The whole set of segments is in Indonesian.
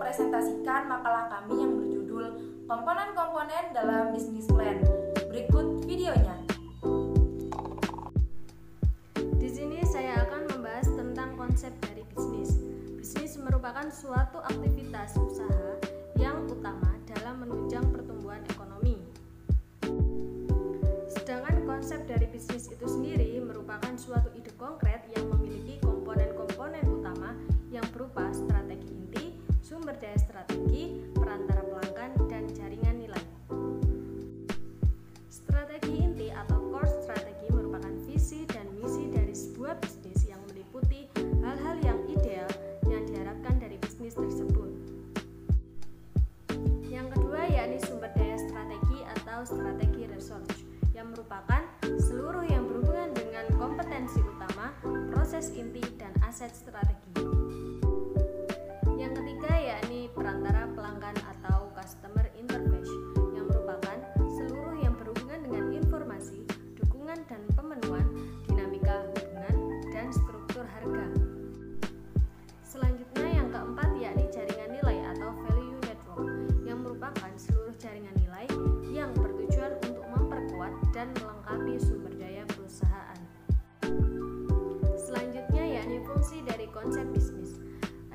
mempresentasikan makalah kami yang berjudul Komponen-komponen dalam Business Plan. Berikut videonya. Di sini saya akan membahas tentang konsep dari bisnis. Bisnis merupakan suatu aktivitas usaha yang utama dalam menunjang pertumbuhan ekonomi. Sedangkan konsep dari bisnis itu sendiri merupakan suatu ide konkret yang memiliki komponen-komponen utama yang berupa strategi inti, sumber daya strategi, perantara pelanggan, dan jaringan nilai. Strategi inti atau core strategi merupakan visi dan misi dari sebuah bisnis yang meliputi hal-hal yang ideal yang diharapkan dari bisnis tersebut. Yang kedua yakni sumber daya strategi atau strategi research yang merupakan seluruh yang berhubungan dengan kompetensi utama, proses inti, dan aset strategi. Yang ketiga yakni perantara pelanggan atau customer interface yang merupakan seluruh yang berhubungan dengan informasi, dukungan dan pemenuhan, dinamika hubungan, dan struktur harga. Selanjutnya yang keempat yakni jaringan nilai atau value network yang merupakan seluruh jaringan nilai yang bertujuan untuk memperkuat dan melengkapi sumber daya perusahaan. Selanjutnya yakni fungsi dari konsep bisnis.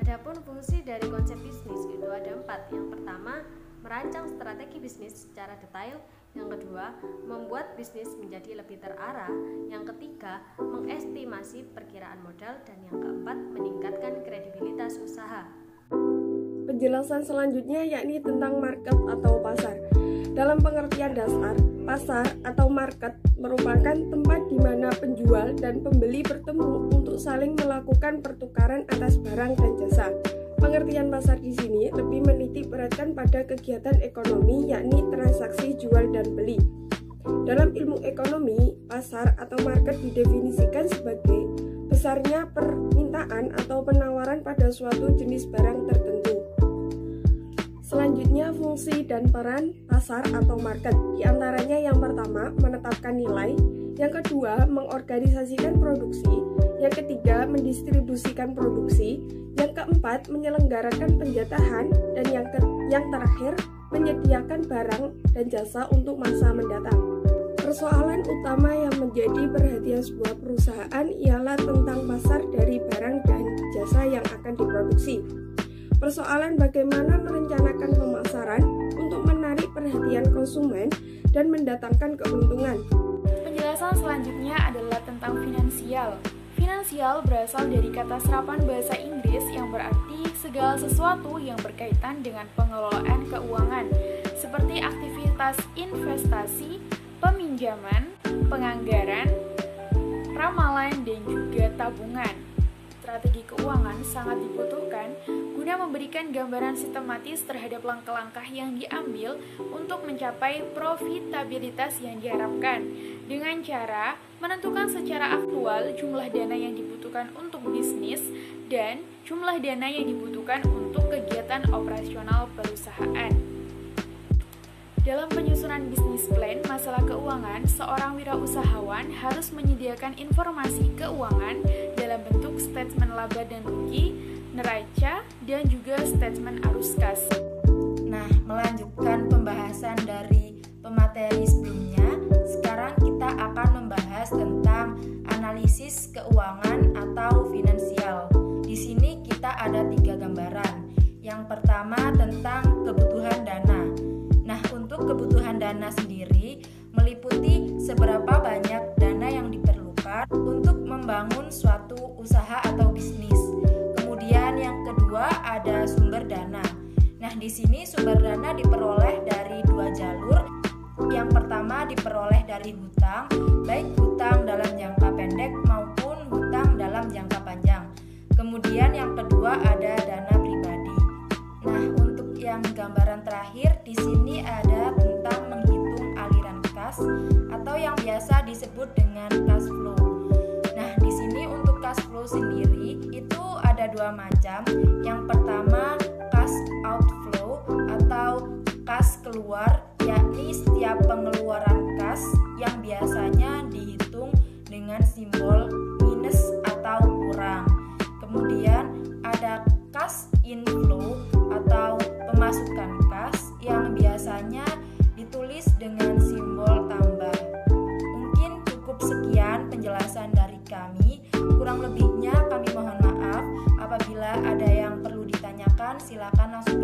Adapun fungsi dari konsep bisnis itu ada 4. Yang pertama, merancang strategi bisnis secara detail. Yang kedua, membuat bisnis menjadi lebih terarah. Yang ketiga, mengestimasi perkiraan modal. Dan yang keempat, meningkatkan kredibilitas usaha. Penjelasan selanjutnya yakni tentang market atau pasar. Dalam pengertian dasar, pasar atau market merupakan tempat di mana penjual dan pembeli bertemu untuk saling melakukan pertukaran atas barang dan jasa. Pengertian pasar di sini lebih menitik beratkan pada kegiatan ekonomi yakni transaksi jual dan beli. Dalam ilmu ekonomi, pasar atau market didefinisikan sebagai besarnya permintaan atau penawaran pada suatu jenis barang tertentu. Selanjutnya, fungsi dan peran pasar atau market. Di antaranya yang pertama, menetapkan nilai. Yang kedua, mengorganisasikan produksi. Yang ketiga, mendistribusikan produksi. Yang keempat, menyelenggarakan penjatahan. Dan yang terakhir, menyediakan barang dan jasa untuk masa mendatang. Persoalan utama yang menjadi perhatian sebuah perusahaan ialah tentang pasar dari barang dan jasa yang akan diproduksi. Persoalan bagaimana merencanakan pemasaran untuk menarik perhatian konsumen dan mendatangkan keuntungan. Penjelasan selanjutnya adalah tentang finansial. Finansial berasal dari kata serapan bahasa Inggris yang berarti segala sesuatu yang berkaitan dengan pengelolaan keuangan, seperti aktivitas investasi, peminjaman, penganggaran, ramalan, dan juga tabungan. Strategi keuangan sangat dibutuhkan guna memberikan gambaran sistematis terhadap langkah-langkah yang diambil untuk mencapai profitabilitas yang diharapkan dengan cara menentukan secara aktual jumlah dana yang dibutuhkan untuk bisnis dan jumlah dana yang dibutuhkan untuk kegiatan operasional perusahaan. Dalam penyusunan bisnis plan masalah keuangan, seorang wirausahawan harus menyediakan informasi keuangan dalam bentuk statement laba dan rugi, neraca, dan juga statement arus kas. Nah, melanjutkan pembahasan dari pemateri sebelumnya, sekarang kita akan membahas tentang analisis keuangan atau finansial. Di sini kita ada 3 gambaran. Yang pertama tentang kebutuhan dana. Nah, untuk kebutuhan dana sendiri meliputi seberapa banyak dana yang diperlukan untuk membangun suatu usaha atau bisnis. Kemudian yang kedua ada sumber dana. Nah, di sini sumber dana diperoleh dari 2 jalur. Yang pertama diperoleh dari hutang, baik hutang dalam jangka pendek maupun hutang dalam jangka panjang. Kemudian yang kedua ada dana pribadi. Nah, untuk yang gambaran terakhir di sini ada tentang menghitung aliran kas atau yang biasa disebut dengan cash flow. Nah, di sini untuk cash flow sendiri itu ada 2 macam. Yang pertama cash outflow atau kas keluar, yakni setiap pengeluaran kas yang biasanya dihitung dengan simbol minus atau kurang. Kemudian ada cash inflow atau pemasukan kas yang biasanya ditulis dengan simbol tambah. Mungkin cukup sekian penjelasan dari kami. Kurang lebihnya kami mohon maaf. Apabila ada yang perlu ditanyakan, silakan langsung